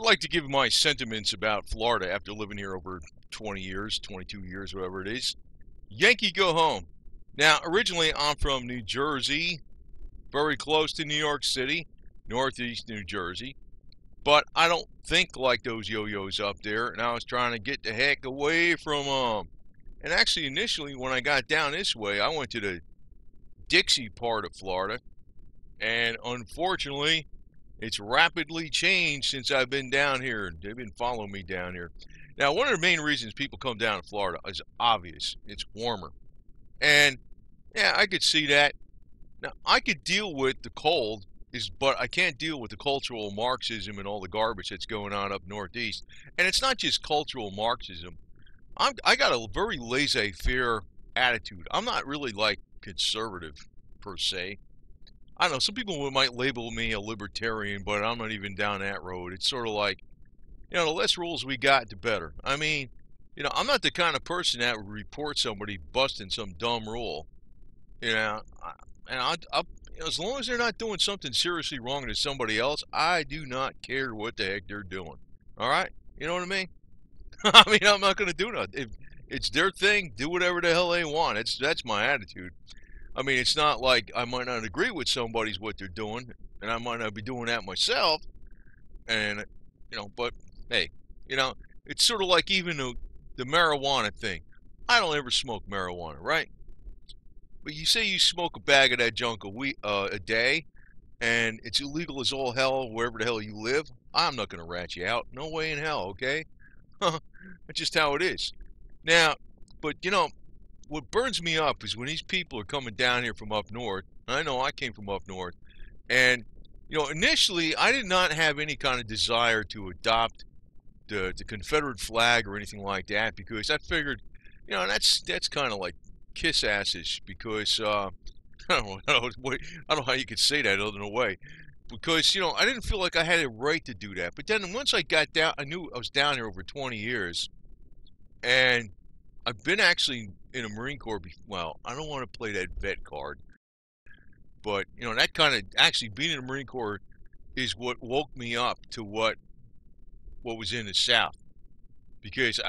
I'd like to give my sentiments about Florida after living here over 20 years, 22 years, whatever it is. Yankee go home. Now, originally I'm from New Jersey, very close to New York City, northeast New Jersey. But I don't think like those yo-yos up there, and I was trying to get the heck away from them. And actually, initially, when I got down this way, I went to the Dixie part of Florida, and unfortunately, it's rapidly changed since I've been down here. They've been following me down here. Now, one of the main reasons people come down to Florida is obvious. It's warmer. And, yeah, I could see that. Now, I could deal with the cold, but I can't deal with the cultural Marxism and all the garbage that's going on up northeast. And it's not just cultural Marxism. I got a very laissez-faire attitude. I'm not really like conservative per se. I don't know, some people might label me a libertarian, but I'm not even down that road. It's sort of like, the less rules we got, the better. I mean, I'm not the kind of person that would report somebody busting some dumb rule. You know, as long as they're not doing something seriously wrong to somebody else, I do not care what the heck they're doing. All right? You know what I mean? I mean, I'm not going to do nothing. If it's their thing, do whatever the hell they want. That's my attitude. I mean, it's not like I might not agree with somebody's what they're doing, and I might not be doing that myself. And, but hey, it's sort of like even the marijuana thing. I don't ever smoke marijuana, right? But you say you smoke a bag of that junk a day, and it's illegal as all hell wherever the hell you live. I'm not going to rat you out. No way in hell, okay? That's just how it is. Now, but what burns me up is when these people are coming down here from up north. I know I came from up north, and initially I did not have any kind of desire to adopt the Confederate flag or anything like that, because I figured, that's kind of like kiss asses, because I don't know how you could say that other than a way, because I didn't feel like I had a right to do that. But then once I got down, I knew I was down here over 20 years, and I've been actually in a Marine Corps. Well, I don't want to play that vet card, but that kind of actually being in the Marine Corps is what woke me up to what was in the South, because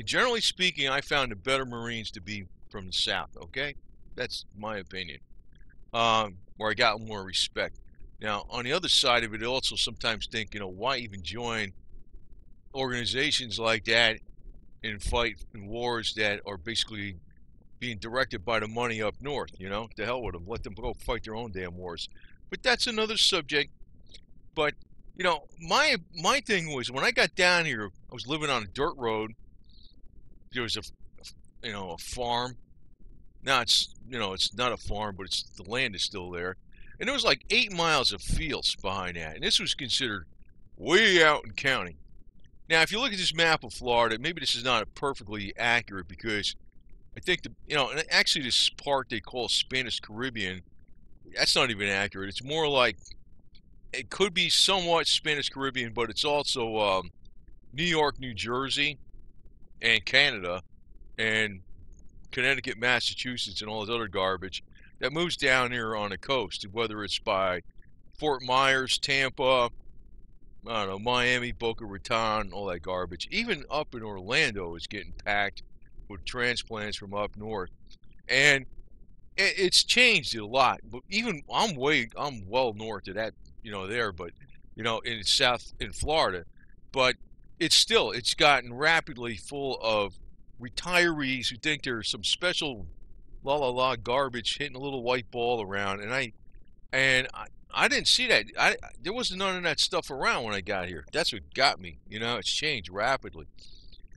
generally speaking, I found the better Marines to be from the South. Okay, that's my opinion. Where I got more respect. Now, on the other side of it, I also sometimes think, why even join organizations like that and fight in wars that are basically being directed by the money up north? To hell with them. Let them go fight their own damn wars. But that's another subject. But my thing was, when I got down here, I was living on a dirt road. There was a farm. Now it's not a farm, but the land is still there. And there was like 8 miles of fields behind that. And this was considered way out in county. Now, if you look at this map of Florida, maybe this is not perfectly accurate, because I think and actually this part they call Spanish Caribbean, that's not even accurate. It's more like, it could be somewhat Spanish Caribbean, but it's also New York, New Jersey, and Canada, and Connecticut, Massachusetts, and all this other garbage that moves down here on the coast, whether it's by Fort Myers, Tampa, I don't know, Miami, Boca Raton, all that garbage. Even up in Orlando is getting packed with transplants from up north. And it's changed a lot. But even I'm well north of that, there, but in Florida. But it's gotten rapidly full of retirees who think there's some special la la la garbage hitting a little white ball around, and I didn't see that. There wasn't none of that stuff around when I got here. That's what got me. It's changed rapidly.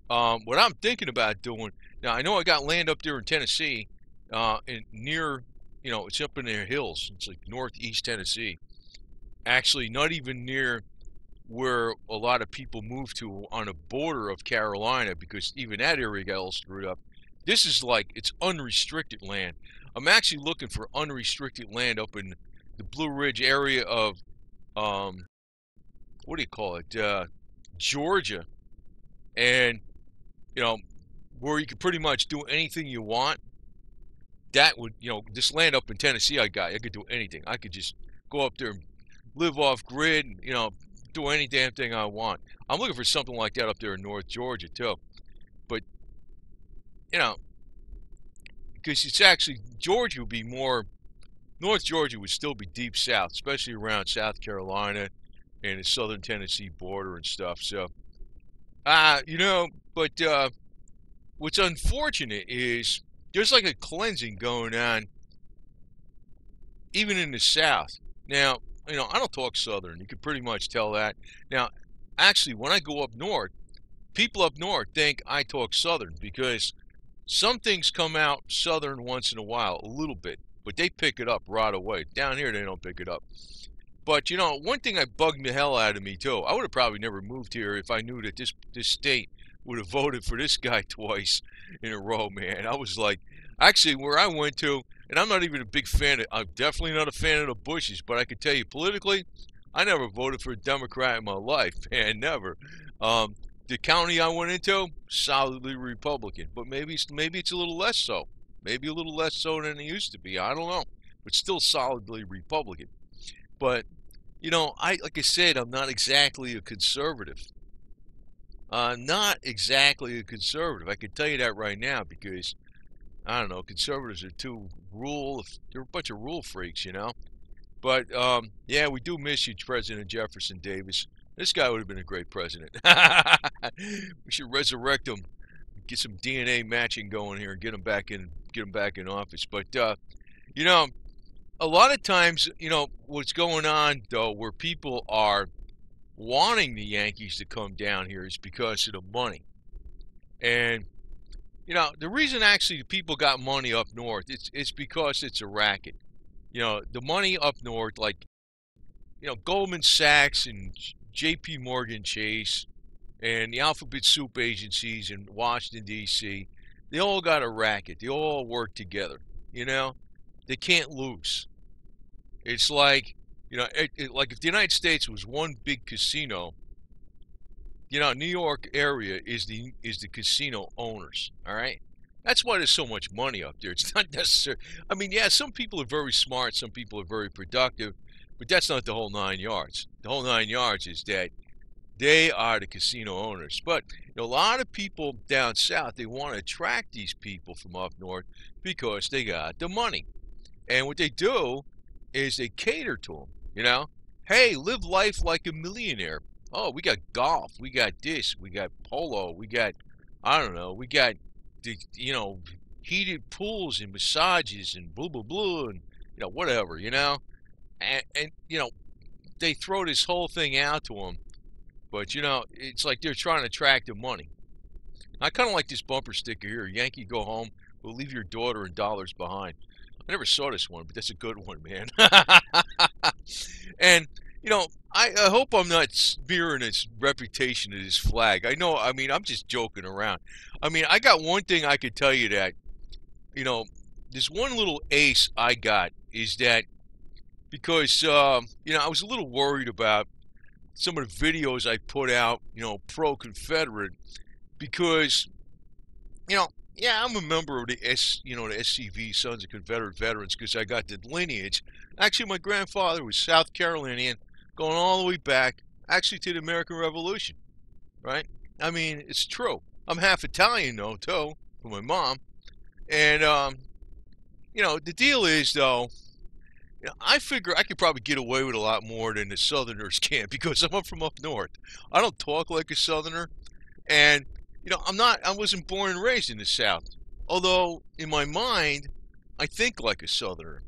What I'm thinking about doing now, I know I got land up there in Tennessee, near, it's up in the hills. It's like northeast Tennessee. Actually, not even near where a lot of people move to on the border of Carolina, because even that area got all screwed up. This is like, it's unrestricted land. I'm actually looking for unrestricted land up in the Blue Ridge area of, what do you call it, Georgia. And, where you could pretty much do anything you want. That would, this land up in Tennessee I could do anything. I could just go up there and live off grid, do any damn thing I want. I'm looking for something like that up there in North Georgia too. But you know, because it's actually Georgia would be more. North Georgia would still be deep south, especially around South Carolina and the southern Tennessee border and stuff. So, you know, but what's unfortunate is there's like a cleansing going on even in the South. Now, you know, I don't talk Southern. You could pretty much tell that. Now, actually, when I go up north, people up north think I talk Southern because some things come out Southern once in a while, a little bit, but they pick it up right away. Down here, they don't pick it up. But, you know, one thing that bugged the hell out of me, too, I would have probably never moved here if I knew that this state would have voted for this guy twice in a row, man. I was like, actually, where I went to, and I'm not even a big fan I'm definitely not a fan of the Bushes, but I can tell you politically, I never voted for a Democrat in my life, man, never. The county I went into, solidly Republican, but maybe it's a little less so. Maybe a little less so than it used to be. I don't know, but still solidly Republican. But you know, like I said, I'm not exactly a conservative. Not exactly a conservative. I can tell you that right now because I don't know. Conservatives are they're a bunch of rule freaks, you know. But yeah, we do miss you, President Jefferson Davis. This guy would have been a great president. We should resurrect him, get some DNA matching going here, and get him back in office. But you know, a lot of times, you know, what's going on though, where people are wanting the Yankees to come down here is because of the money. And you know, the reason actually people got money up north, it's because it's a racket. You know, the money up north, like, you know, Goldman Sachs and J.P. Morgan Chase and the alphabet soup agencies in Washington, D.C., they all got a racket. They all work together. You know, they can't lose. It's like, you know, like if the United States was one big casino, you know, New York area is the casino owners. All right, that's why there's so much money up there. It's not necessary. I mean, yeah, some people are very smart, some people are very productive, but that's not the whole 9 yards. The whole 9 yards is that they are the casino owners. But you know, a lot of people down south, they want to attract these people from up north because they got the money. And what they do is they cater to them. You know, hey, live life like a millionaire. Oh, we got golf, we got this, we got polo, we got, I don't know, we got the, you know, heated pools and massages and blah blah blah and you know whatever, you know, and you know they throw this whole thing out to them, but you know it's like they're trying to attract the money. I kind of like this bumper sticker here: Yankee go home, we'll leave your daughter and dollars behind. I never saw this one, but that's a good one, man. And you know, I hope I'm not smearing its reputation to this flag. I know, I mean, I'm just joking around. I mean, I got one thing I could tell you that, you know, this one little ace I got is that because, you know, I was a little worried about some of the videos I put out, you know, pro-Confederate, because, you know, yeah, I'm a member of the the SCV, Sons of Confederate Veterans, because I got the lineage. Actually, my grandfather was South Carolinian, going all the way back, actually to the American Revolution, right? I mean, it's true. I'm half Italian, though, too, from my mom. And, you know, the deal is, though, you know, I figure I could probably get away with a lot more than the Southerners can because I'm from up north. I don't talk like a Southerner, and you know, I wasn't born and raised in the South. Although, in my mind, I think like a Southerner.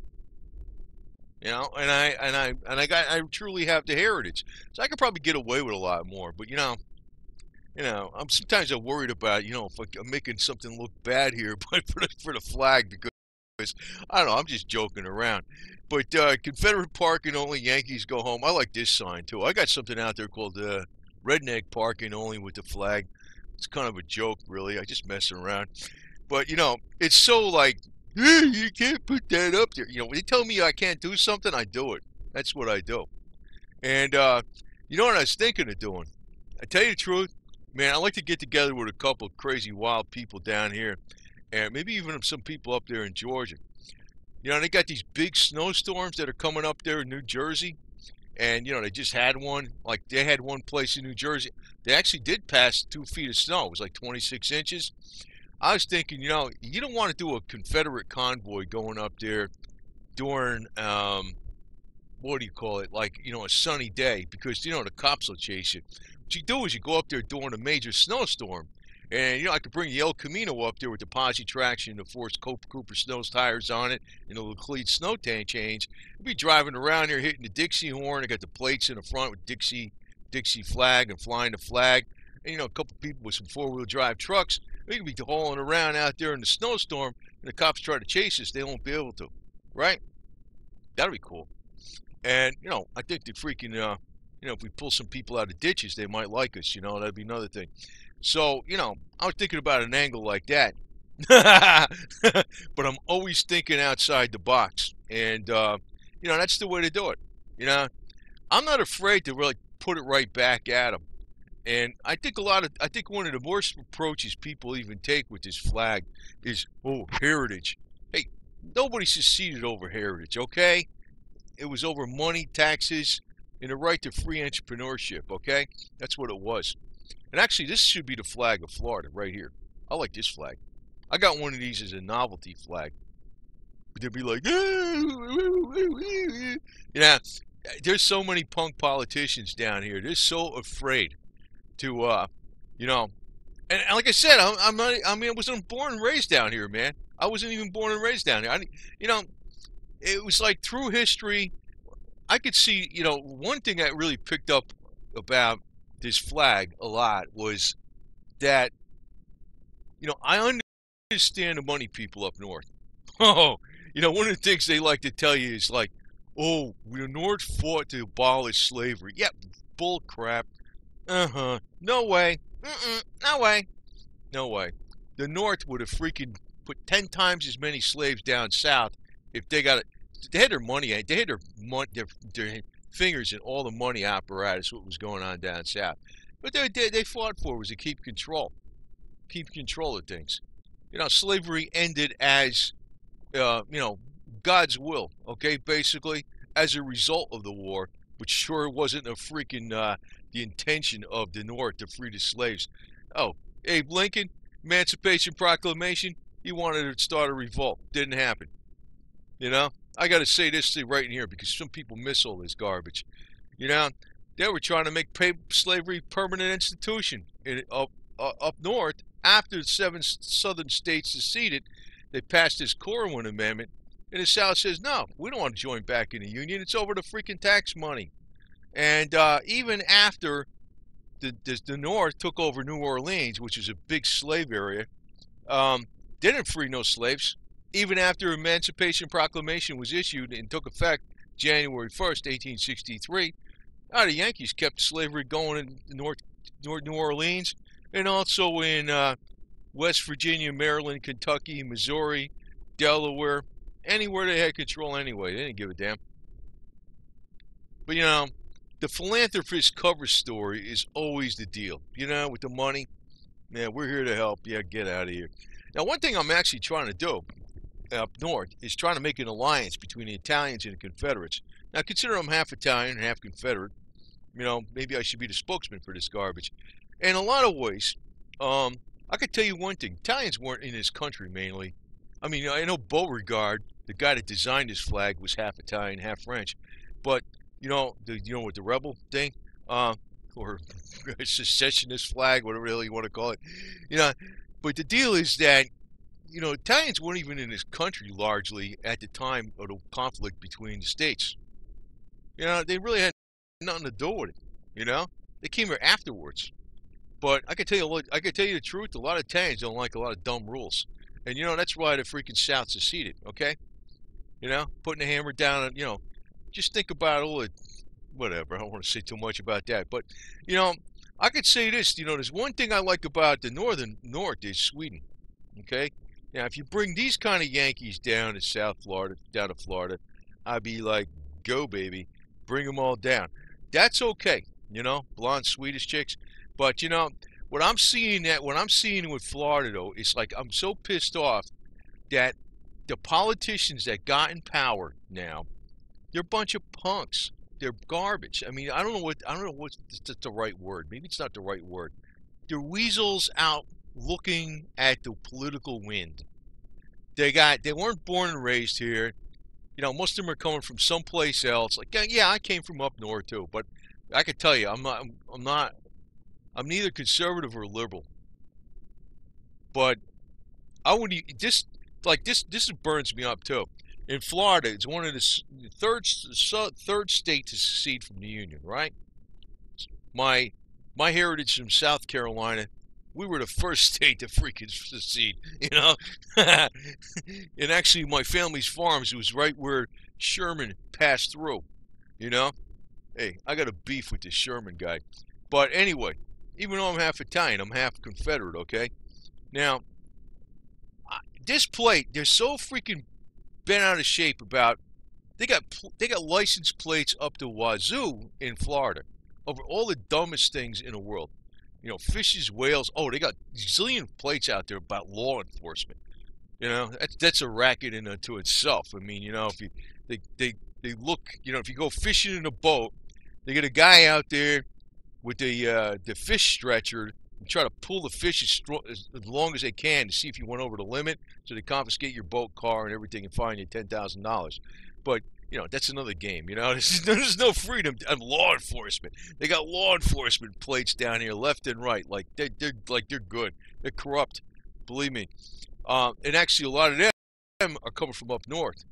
You know, and I truly have the heritage. So I could probably get away with a lot more. But, I'm sometimes I'm worried about, you know, if I'm making something look bad here, but for the flag, because, I don't know, I'm just joking around. But Confederate Parking Only, Yankees Go Home. I like this sign, too. I got something out there called Redneck Parking Only with the flag. It's kind of a joke, really. I just mess around. But, you know, it's so like, hey, you can't put that up there. You know, when they tell me I can't do something, I do it. That's what I do. And, you know what I was thinking of doing? I tell you the truth, man, I like to get together with a couple of crazy, wild people down here. And maybe even some people up there in Georgia. You know, they got these big snowstorms that are coming up there in New Jersey. And they just had one. Like they had one place in New Jersey. They actually did pass 2 feet of snow. It was like 26 inches. I was thinking, you don't want to do a Confederate convoy going up there during what do you call it? Like, a sunny day, because the cops will chase you. What you do is you go up there during a major snowstorm. And I could bring the El Camino up there with the posi traction, the Force Cooper Snow's tires on it, and the Laclede snow tank change. You'd be driving around there hitting the Dixie horn. I got the plates in the front with Dixie flag and flying the flag. And a couple people with some four-wheel drive trucks. We could be hauling around out there in the snowstorm, and the cops try to chase us. They won't be able to, right? That'd be cool. And I think the freaking if we pull some people out of ditches, they might like us. That'd be another thing. So, I was thinking about an angle like that. But I'm always thinking outside the box. And, that's the way to do it. I'm not afraid to really put it right back at them. And I think one of the worst approaches people even take with this flag is, oh, heritage. Hey, nobody seceded over heritage, okay? It was over money, taxes, and the right to free entrepreneurship, okay? That's what it was. And actually, this should be the flag of Florida right here. I like this flag. I got one of these as a novelty flag. But they'd be like, there's so many punk politicians down here. They're so afraid to, and like I said, I wasn't born and raised down here, man. I wasn't even born and raised down here. It was like through history, I could see, one thing I really picked up about this flag a lot was that, I understand the money people up north. Oh, one of the things they like to tell you is like, oh, the North fought to abolish slavery. Yep, bull crap. No way. No way. No way. The North would have freaking put 10 times as many slaves down south if they got it. They had their money. They had their fingers in all the money apparatus. What was going on down south? But they fought for was to keep control of things. Slavery ended as God's will. Okay, basically as a result of the war, which sure wasn't a freaking the intention of the North to free the slaves. Oh, Abe Lincoln, Emancipation Proclamation. He wanted to start a revolt. Didn't happen. I got to say this thing right in here because some people miss all this garbage. They were trying to make slavery permanent institution up north. After the 7 southern states seceded, they passed this Corwin Amendment, and the South says, no, we don't want to join back in the Union. It's over the freaking tax money. And even after the North took over New Orleans, which is a big slave area, they didn't free no slaves. Even after Emancipation Proclamation was issued and took effect January 1st, 1863, the Yankees kept slavery going in North New Orleans and also in West Virginia, Maryland, Kentucky, Missouri, Delaware, anywhere they had control anyway. They didn't give a damn. But, the philanthropist cover story is always the deal. With the money, yeah, we're here to help. Yeah, get out of here. Now, one thing I'm actually trying to do up north is trying to make an alliance between the Italians and the Confederates. Now, consider I'm half Italian and half Confederate. Maybe I should be the spokesman for this garbage. In a lot of ways, I could tell you one thing. Italians weren't in this country mainly. I know Beauregard, the guy that designed this flag, was half Italian, half French. But, with the rebel thing, or secessionist flag, whatever the hell you want to call it. But the deal is that Italians weren't even in this country largely at the time of the conflict between the states. They really had nothing to do with it. They came here afterwards. But I can tell you the truth. A lot of Italians don't like a lot of dumb rules, and that's why the freaking South seceded. Okay, putting the hammer down. Just think about all the whatever. I don't want to say too much about that, but I could say this. There's one thing I like about the North is Sweden. Okay. Now, if you bring these kind of Yankees down to South Florida, down to Florida, I'd be like, go, baby. Bring them all down. That's okay, blonde Swedish chicks. But, what I'm seeing with Florida, though, is like I'm so pissed off that the politicians that got in power now, they're a bunch of punks. They're garbage. I mean, I don't know what's the right word. Maybe it's not the right word. They're weasels out looking at the political wind. They weren't born and raised here. You know, most of them are coming from someplace else. Like, yeah, I came from up north too, but I can tell you, I'm neither conservative or liberal. But I wouldn't this like this burns me up too. In Florida, it's one of the third state to secede from the Union, right? My my heritage from South Carolina, we were the first state to freaking secede, you know? And actually, my family's farms was right where Sherman passed through, you know? Hey, I got a beef with this Sherman guy. But anyway, even though I'm half Italian, I'm half Confederate, okay? Now, this plate, they're so freaking bent out of shape about. They got license plates up to wazoo in Florida over all the dumbest things in the world. You know, fishes, whales. Oh, they got a zillion plates out there about law enforcement. You know, that's a racket in and to itself. I mean, you know, if you they look, you know, if you go fishing in a boat, they get a guy out there with the fish stretcher and try to pull the fish as long as they can to see if you went over the limit, so they confiscate your boat, car, and everything and fine you $10,000. But you know, that's another game. You know, there's no freedom of law enforcement. They got law enforcement plates down here, left and right, like they're good. They're corrupt, believe me. And actually, a lot of them are coming from up north.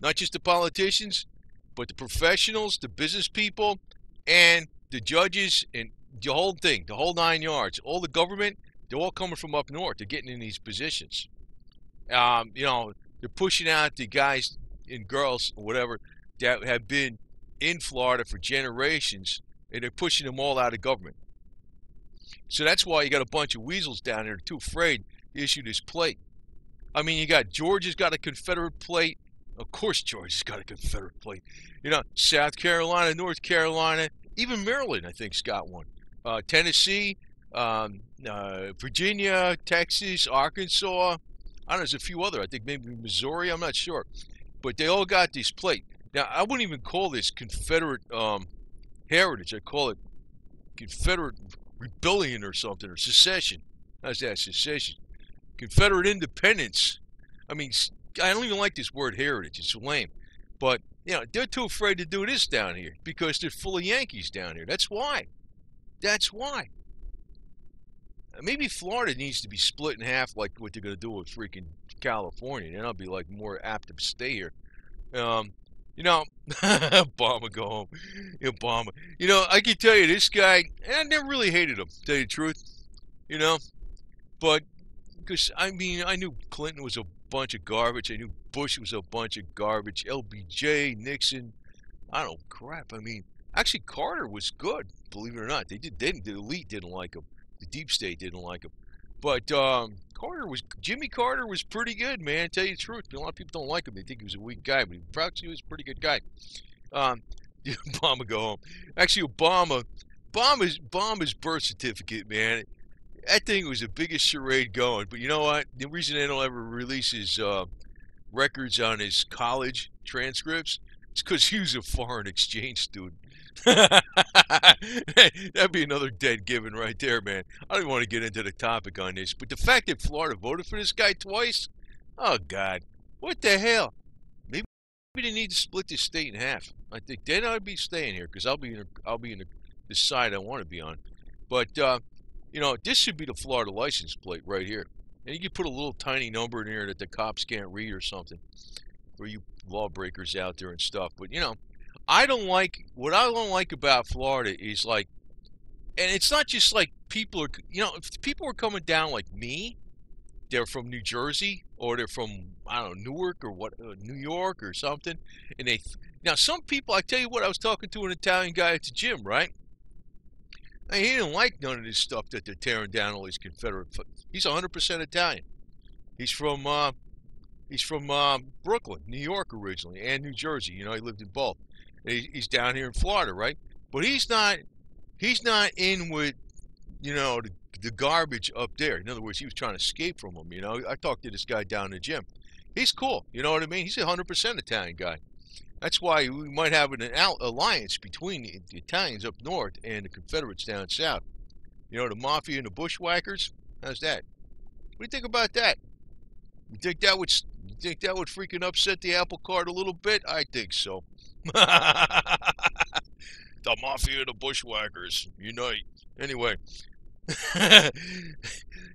Not just the politicians, but the professionals, the business people, and the judges, and the whole thing, the whole 9 yards. All the government, they're all coming from up north. They're getting in these positions. You know, they're pushing out the guys and girls or whatever that have been in Florida for generations, and they're pushing them all out of government. So that's why you got a bunch of weasels down there too afraid to issue this plate. I mean, you got Georgia's got a Confederate plate. Of course, Georgia's got a Confederate plate. You know, South Carolina, North Carolina, even Maryland, I think's got one. Tennessee, Virginia, Texas, Arkansas. I don't know, there's a few other. I think maybe Missouri. I'm not sure. But they all got this plate. Now, I wouldn't even call this Confederate heritage. I call it Confederate rebellion or something, or secession. How's that, secession? Confederate independence. I mean, I don't even like this word heritage. It's lame. But, you know, they're too afraid to do this down here because they're full of Yankees down here. That's why. That's why. Maybe Florida needs to be split in half like what they're going to do with freaking California. Then I'll be like more apt to stay here. You know, Obama go home. Obama. You know, I can tell you this guy, I never really hated him, to tell you the truth. You know, but because I mean, I knew Clinton was a bunch of garbage. I knew Bush was a bunch of garbage. LBJ, Nixon. I don't know, crap. I mean, actually Carter was good, believe it or not. The elite didn't like him. The deep state didn't like him. But Jimmy Carter was pretty good, man. To tell you the truth, a lot of people don't like him. They think he was a weak guy, but he was a pretty good guy. Obama go home. Actually, Obama's birth certificate, man. That thing was the biggest charade going. But you know what? The reason they don't ever release his records on his college transcripts is because he was a foreign exchange student. That'd be another dead given right there, man. I don't even want to get into the topic on this, but the fact that Florida voted for this guy twice, oh God, what the hell? Maybe they need to split this state in half. I think then I'd be staying here because I'll be in the side I want to be on. But you know, this should be the Florida license plate right here, and you can put a little tiny number in here that the cops can't read or something, for you lawbreakers out there and stuff. But you know. What I don't like about Florida is like, and it's not just like people are, you know, if people are coming down like me, they're from New Jersey or they're from, I don't know, Newark or New York or something, and now some people, I tell you what, I was talking to an Italian guy at the gym, right? And he didn't like none of this stuff that they're tearing down all these Confederate. He's 100% Italian. He's from Brooklyn, New York originally, and New Jersey. You know, he lived in both. He's down here in Florida, right? But he's not in with, you know, the garbage up there. In other words, he was trying to escape from them. You know, I talked to this guy down in the gym. He's cool. You know what I mean? He's a 100% Italian guy. That's why we might have an alliance between the Italians up north and the Confederates down south. You know, the mafia and the bushwhackers. How's that? What do you think about that? You think that would freaking upset the apple cart a little bit? I think so. The mafia and the bushwhackers unite. Anyway,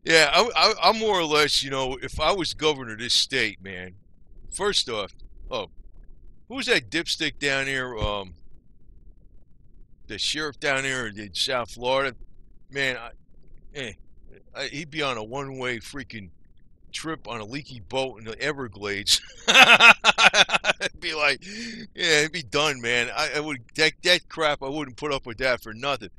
yeah, I'm more or less, you know, if I was governor of this state, man. First off, oh, who's that dipstick down here? The sheriff down there in South Florida. Man, he'd be on a one-way freaking trip on a leaky boat in the Everglades. It'd be like, yeah, it'd be done, man. I would that crap. I wouldn't put up with that for nothing.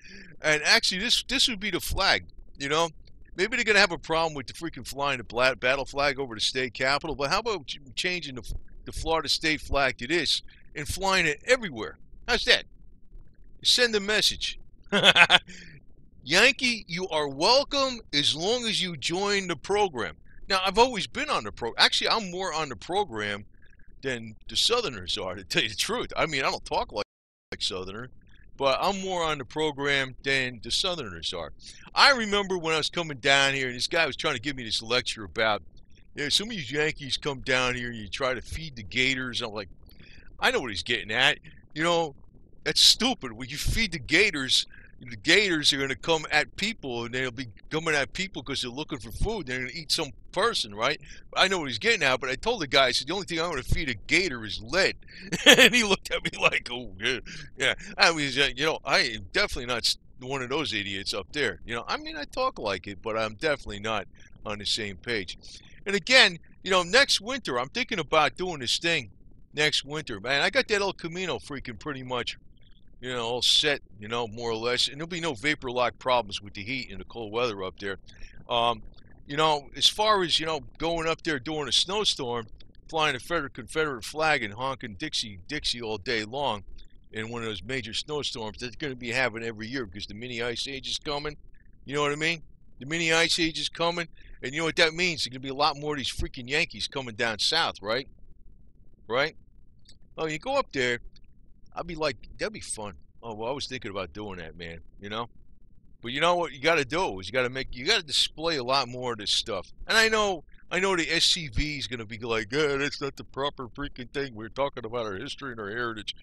And actually, this would be the flag. You know, maybe they're gonna have a problem with the freaking flying the battle flag over the state capitol. But how about changing the Florida state flag to this and flying it everywhere? How's that? Send a message. Yankee, you are welcome as long as you join the program. Now, I've always been on the Actually, I'm more on the program than the Southerners are, to tell you the truth. I mean, I don't talk like Southerner, but I'm more on the program than the Southerners are. I remember when I was coming down here, and this guy was trying to give me this lecture about, you know, some of these Yankees come down here and you try to feed the gators. I'm like, I know what he's getting at. You know, that's stupid. When you feed the gators are going to come at people, and they'll be coming at people because they're looking for food. They're going to eat some person, right? I know what he's getting at, but I told the guy, I said, the only thing I'm going to feed a gator is lead. And he looked at me like, oh, yeah. Yeah. I mean, you know, I am definitely not one of those idiots up there. You know, I mean, I talk like it, but I'm definitely not on the same page. And again, you know, next winter, I'm thinking about doing this thing next winter. Man, I got that El Camino freaking pretty much, you know, all set, you know, more or less. And there'll be no vapor lock problems with the heat and the cold weather up there. You know, as far as, you know, going up there during a snowstorm, flying a Confederate flag and honking Dixie, Dixie all day long in one of those major snowstorms that's going to be happening every year because the mini ice age is coming. You know what I mean? The mini ice age is coming. And you know what that means? There's going to be a lot more of these freaking Yankees coming down south, right? Right? Oh, you go up there, I'd be like, that'd be fun. Oh, well, I was thinking about doing that, man, you know? But you know what you got to do is you got to display a lot more of this stuff. And I know the SCV is going to be like, yeah, that's not the proper freaking thing. We're talking about our history and our heritage.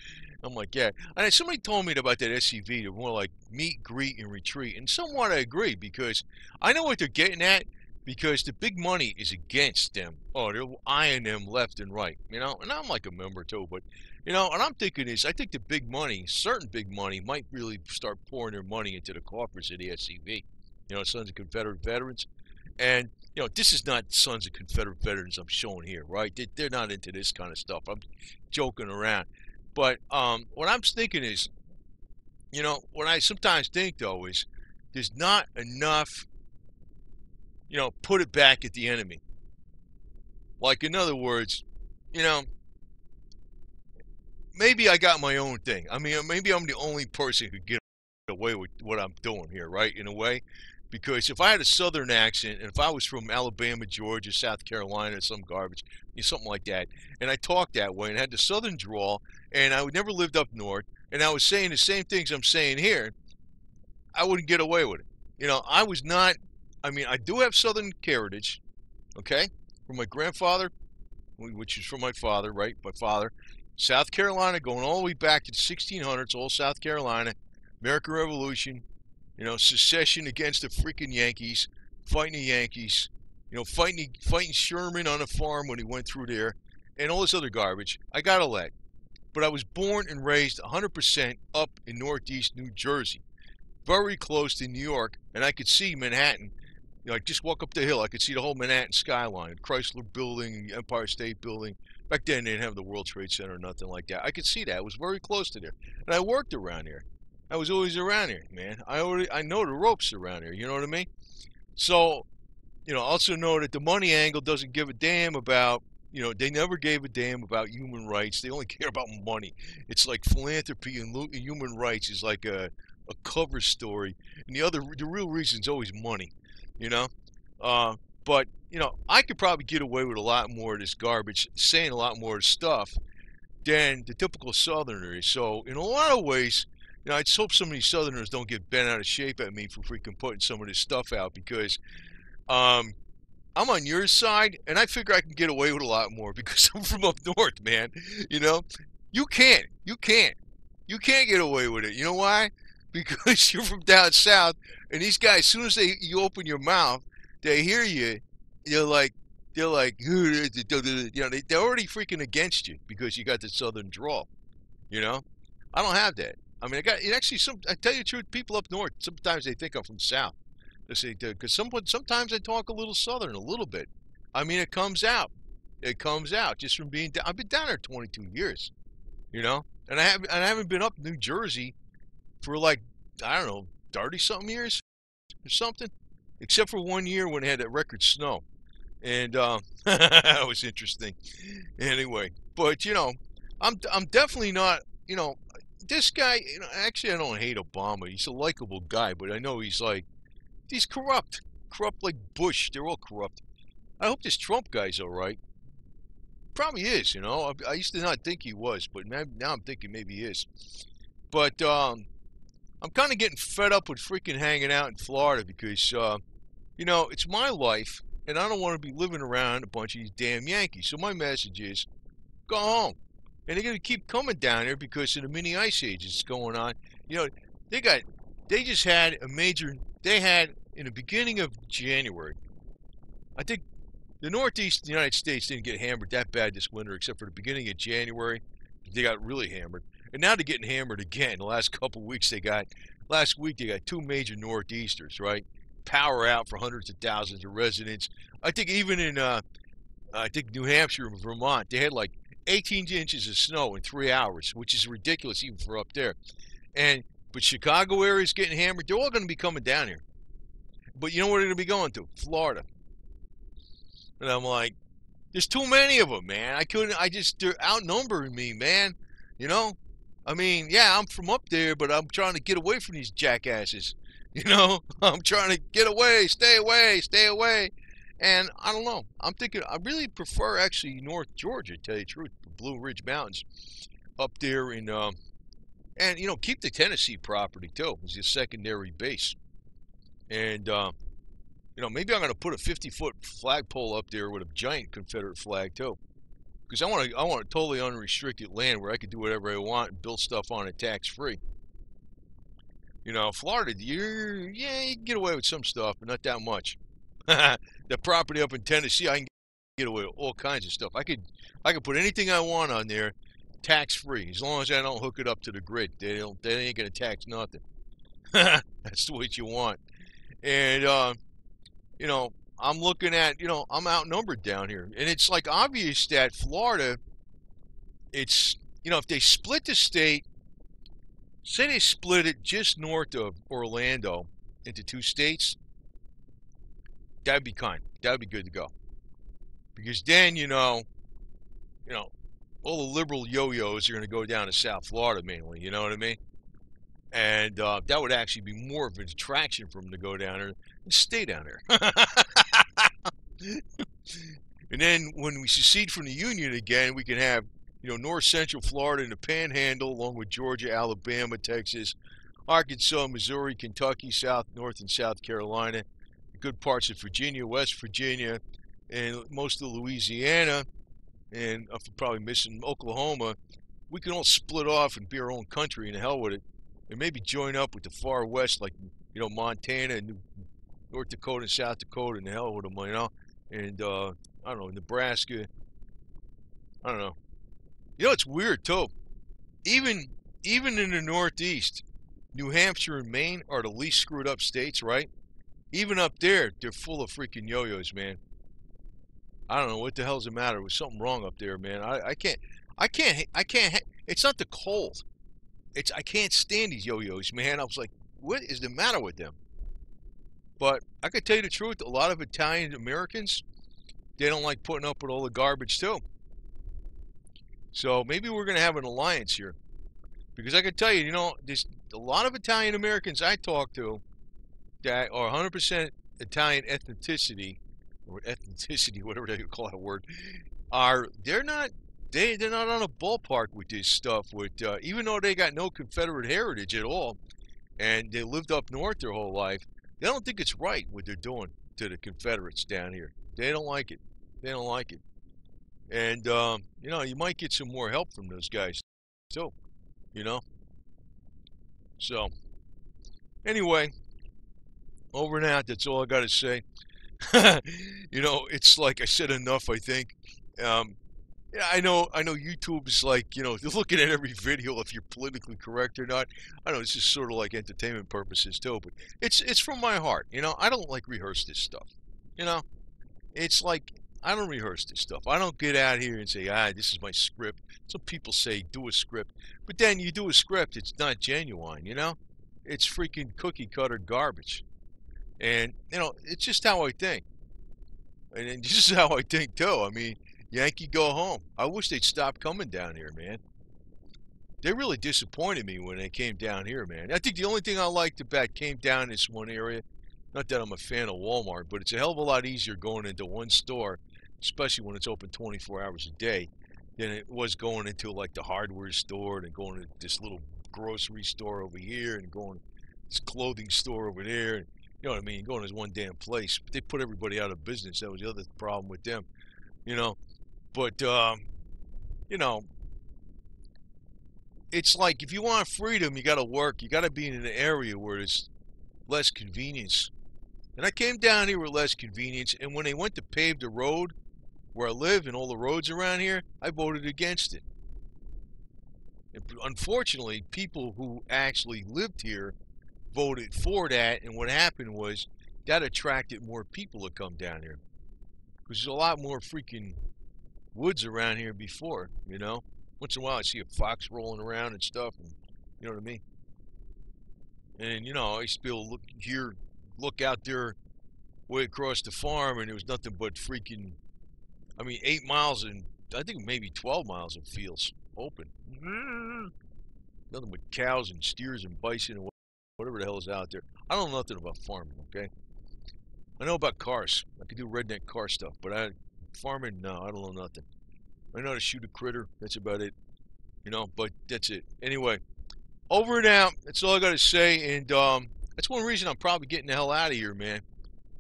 I'm like, yeah. And somebody told me about that SCV. They're more like meet, greet, and retreat. And somewhat I agree because I know what they're getting at because the big money is against them. Oh, they're eyeing them left and right, you know? And I'm like a member too, but, you know, and I'm thinking is, I think the big money, certain big money, might really start pouring their money into the coffers of the SCV, you know, Sons of Confederate Veterans. And, you know, this is not Sons of Confederate Veterans I'm showing here, right? They're not into this kind of stuff. I'm joking around. But what I'm thinking is, you know, what I sometimes think, though, is there's not enough, you know, put it back at the enemy. Like, in other words, you know, maybe I got my own thing. I mean, maybe I'm the only person who could get away with what I'm doing here, right, in a way. Because if I had a southern accent, and if I was from Alabama, Georgia, South Carolina, some garbage, you know, something like that, and I talked that way and had the southern drawl, and I never lived up north, and I was saying the same things I'm saying here, I wouldn't get away with it. You know, I was not, I mean, I do have southern heritage, okay, from my grandfather, which is from my father, right, my father, South Carolina, going all the way back to the 1600s, all South Carolina, American Revolution, you know, secession against the freaking Yankees, fighting the Yankees, you know, fighting Sherman on a farm when he went through there, and all this other garbage. I got all that. But I was born and raised 100% up in northeast New Jersey, very close to New York, and I could see Manhattan. You know, I just walk up the hill, I could see the whole Manhattan skyline, Chrysler Building, Empire State Building. Back then, they didn't have the World Trade Center or nothing like that. I could see that. It was very close to there. And I worked around here. I was always around here, man. I know the ropes around here, you know what I mean? So, you know, also know that the money angle doesn't give a damn about, you know, they never gave a damn about human rights. They only care about money. It's like philanthropy and human rights is like a cover story. And the real reason is always money, you know? But, you know, I could probably get away with a lot more of this garbage, saying a lot more stuff than the typical Southerner is. So in a lot of ways, I just hope some of these Southerners don't get bent out of shape at me for freaking putting some of this stuff out because um, I'm on your side, and I figure I can get away with a lot more because I'm from up north, man. You know, you can't, you can't, you can't get away with it. You know why? Because you're from down south, and these guys, as soon as you open your mouth, they hear you. They're like, they're like, they're already freaking against you because you got the southern drawl. You know, I don't have that. I mean, actually I tell you the truth, people up north sometimes they think I'm from south. They say because sometimes I talk a little southern, a little bit. I mean, it comes out. It comes out just from being. I've been down there 22 years. And I haven't been up New Jersey for like I don't know 30 something years or something, except for 1 year when they had that record snow, and that was interesting. Anyway, but I'm definitely not. This guy. Actually, I don't hate Obama. He's a likable guy, but I know he's corrupt, corrupt like Bush. They're all corrupt. I hope this Trump guy's all right. Probably is. I used to not think he was, but now I'm thinking maybe he is. But I'm kind of getting fed up with freaking hanging out in Florida because it's my life, and I don't want to be living around a bunch of these damn Yankees. So my message is, go home. And they're going to keep coming down here because of the mini ice age that's going on. They just had they had, in the beginning of January, I think the Northeast of the United States didn't get hammered that bad this winter, except for the beginning of January. They got really hammered. And now they're getting hammered again. The last couple of weeks last week they got two major Northeasters, right? Power out for hundreds of thousands of residents. I think even in, I think New Hampshire and Vermont, they had like 18 inches of snow in 3 hours, which is ridiculous even for up there. But Chicago area is getting hammered. They're all going to be coming down here. But you know where they're going to be going to? Florida. And I'm like, there's too many of them, man. They're outnumbering me, man. I mean, yeah, I'm from up there, but I'm trying to get away from these jackasses. I'm trying to get away, stay away, stay away. And I don't know. I'm thinking I really prefer actually North Georgia, to tell you the truth, the Blue Ridge Mountains up there and keep the Tennessee property too as a secondary base. And maybe I'm going to put a 50-foot flagpole up there with a giant Confederate flag too, because I want a totally unrestricted land where I can do whatever I want and build stuff on it tax free. Florida, you can get away with some stuff, but not that much. The property up in Tennessee, I can get away with all kinds of stuff. I could put anything I want on there, tax free, as long as I don't hook it up to the grid. They ain't gonna tax nothing. That's the way you want. And I'm looking at, I'm outnumbered down here, and it's like obvious that Florida, it's if they split the state, say they split it just north of Orlando into two states. That'd be good to go. Because then, all the liberal yo-yos are going to go down to South Florida mainly, you know what I mean? And that would actually be more of an attraction for them to go down there and stay down there. And then when we secede from the Union again, we can have, north central Florida and the Panhandle, along with Georgia, Alabama, Texas, Arkansas, Missouri, Kentucky, North and South Carolina, good parts of Virginia, West Virginia, and most of Louisiana, and I'm probably missing Oklahoma. We can all split off and be our own country, and the hell with it, and maybe join up with the far west, like Montana and North Dakota and South Dakota, and the hell with them, and I don't know, Nebraska. I don't know. It's weird too. Even in the Northeast, New Hampshire and Maine are the least screwed up states, right? Even up there, they're full of freaking yo-yos, man. I don't know what the hell's the matter. There's something wrong up there, man. I can't. It's not the cold. I can't stand these yo-yos, man. I was like, what is the matter with them? But I could tell you the truth. A lot of Italian Americans, they don't like putting up with all the garbage too. So maybe we're gonna have an alliance here, because I could tell you, there's a lot of Italian Americans I talk to that are 100% Italian ethnicity, or ethnicity, whatever you call that word, they're not they're not on a ballpark with this stuff. With even though they got no Confederate heritage at all, and they lived up north their whole life, they don't think it's right what they're doing to the Confederates down here. They don't like it. They don't like it. And you know, you might get some more help from those guys too. You know. So anyway, over and out. That's all I got to say. You know, it's like I said enough, I think. Um, yeah, I know YouTube is like, you know, they're looking at every video if you're politically correct or not. I know it's just sort of like entertainment purposes too, but it's from my heart. You know, I don't like rehearse this stuff. You know, it's like I don't rehearse this stuff. I don't get out here and say, this is my script. Some people say do a script, but then you do a script, it's not genuine. You know, it's freaking cookie cutter garbage. And, you know, it's just how I think. And this is how I think, too. I mean, Yankee go home. I wish they'd stop coming down here, man. They really disappointed me when they came down here, man. I think the only thing I liked about came down this one area, not that I'm a fan of Walmart, but it's a hell of a lot easier going into one store, especially when it's open 24 hours a day, than it was going into, like, the hardware store and going to this little grocery store over here and going to this clothing store over there. And, you know what I mean? Going to one damn place. But they put everybody out of business. That was the other problem with them, you know. But, you know, it's like if you want freedom, you got to work. You got to be in an area where there's less convenience. And I came down here with less convenience. And when they went to pave the road where I live and all the roads around here, I voted against it. And unfortunately, people who actually lived here voted for that, and what happened was that attracted more people to come down here. Because there's a lot more freaking woods around here before, you know. Once in a while I see a fox rolling around and stuff, and you know what I mean. And you know, I used to be able to look out there way across the farm, and there was nothing but freaking, I mean, 8 miles and I think maybe 12 miles of fields open. Nothing but cows and steers and bison and whatever the hell is out there. I don't know nothing about farming, okay? I know about cars. I can do redneck car stuff, but farming, no, I don't know nothing. I know how to shoot a critter. That's about it. You know, but that's it. Anyway, over and out. That's all I got to say. And that's one reason I'm probably getting the hell out of here, man.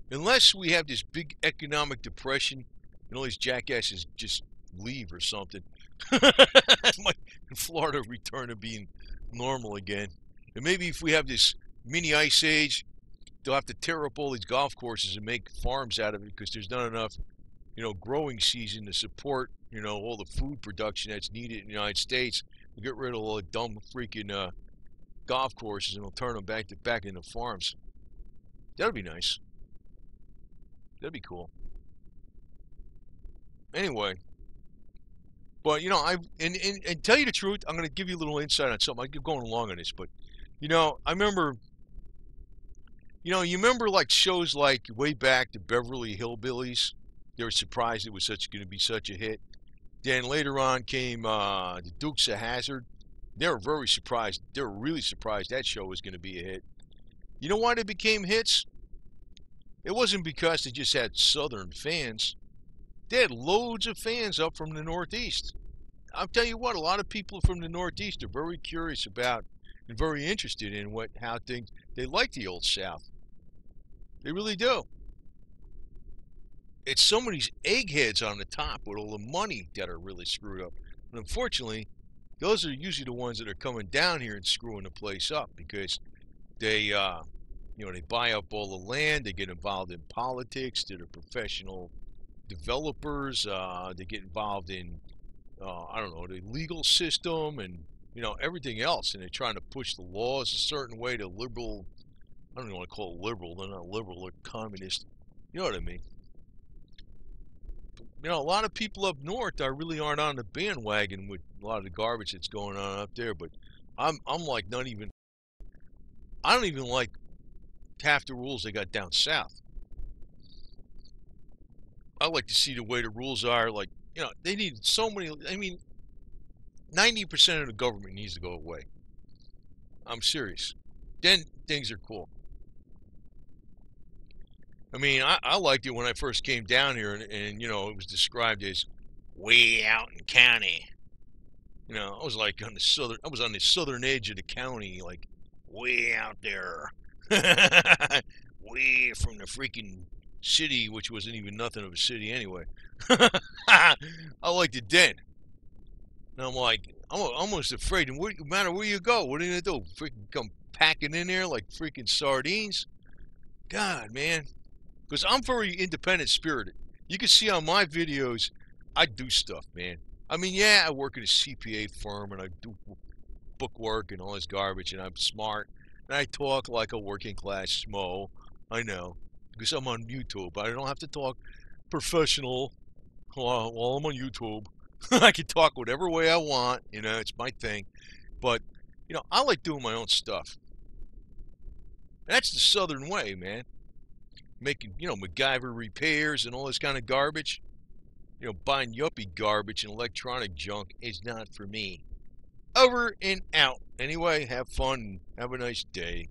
Unless we have this big economic depression and all these jackasses just leave or something. Might Florida return to being normal again. And maybe if we have this mini ice age, they'll have to tear up all these golf courses and make farms out of it because there's not enough, you know, growing season to support, you know, all the food production that's needed in the United States. We'll get rid of all the dumb freaking golf courses and we'll turn them back into farms. That'd be nice. That'd be cool. Anyway, but you know, and tell you the truth, I'm going to give you a little insight on something. I keep going along on this, but you know, I remember, you know, you remember like shows like way back the Beverly Hillbillies. They were surprised it was going to be such a hit. Then later on came the Dukes of Hazzard. They were very surprised. They were really surprised that show was going to be a hit. You know why they became hits? It wasn't because they just had Southern fans. They had loads of fans up from the Northeast. I'll tell you what, a lot of people from the Northeast are very curious about and very interested in how things. They like the old South. They really do. It's some of these eggheads on the top with all the money that are really screwed up. And unfortunately, those are usually the ones that are coming down here and screwing the place up because they, you know, they buy up all the land. They get involved in politics. They're professional developers. They get involved in, I don't know, the legal system and, you know, everything else. And they're trying to push the laws a certain way to liberal. I don't even want to call it liberal. They're not liberal. They're communist. You know what I mean? You know, a lot of people up north really aren't on the bandwagon with a lot of the garbage that's going on up there. But I'm like not even. I don't even like half the rules they got down south. I like to see the way the rules are. Like, you know, they need so many. I mean, 90% of the government needs to go away. I'm serious. Then things are cool. I mean, I liked it when I first came down here, and you know, it was described as way out in county. You know, I was like on the southern. I was on the southern edge of the county, like way out there, way from the freaking city, which wasn't even nothing of a city anyway. I liked it then. And I'm like, I'm almost afraid. And no matter where you go, what are you gonna do? Freaking come packing in there like freaking sardines? God, man. Because I'm very independent spirited. You can see on my videos, I do stuff, man. I mean, yeah, I work at a CPA firm and I do book work and all this garbage, and I'm smart and I talk like a working class schmo. I know, because I'm on YouTube. I don't have to talk professional while I'm on YouTube. I can talk whatever way I want. You know, it's my thing. But you know, I like doing my own stuff. That's the Southern way, man. Making, you know, MacGyver repairs and all this kind of garbage. You know, buying yuppie garbage and electronic junk is not for me. Over and out. Anyway, have fun. Have a nice day.